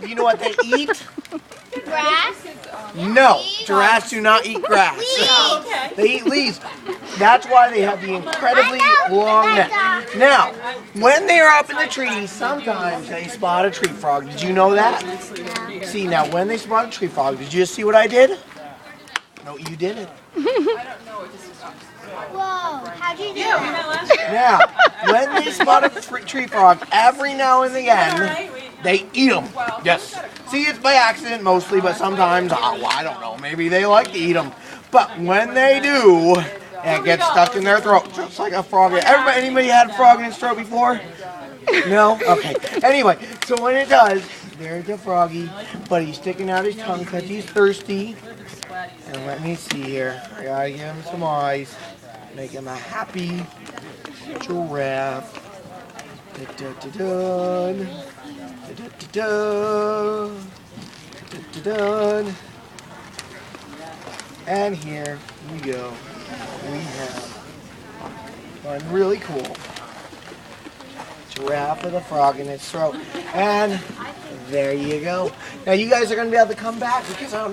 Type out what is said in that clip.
you know what they eat? Grass? No, giraffes do not eat grass. They eat leaves. That's why they have the incredibly long neck. Now, when they are up in the trees, sometimes they spot a tree frog. Did you know that? No. See, now when they spot a tree frog, did you just see what I did? No, you didn't. Whoa, how'd you do that? Now, when they spot a tree frog, every now and again, they eat them. Yes. See, it's by accident mostly, but sometimes, I don't know, maybe they like to eat them. But when they do, it gets stuck in their throat, just like a frog. Anybody had a frog in his throat before? No? Okay. Anyway, so when it does, there's the froggy, but he's sticking out his tongue because he's thirsty. And let me see here. I gotta give him some eyes. Make him a happy giraffe. Da-da-da-dun. Da-da-da-dun. Da-da-da-dun. And here we go. We have one really cool giraffe with a frog in its throat. And there you go. Now you guys are going to be able to come back because I don't know.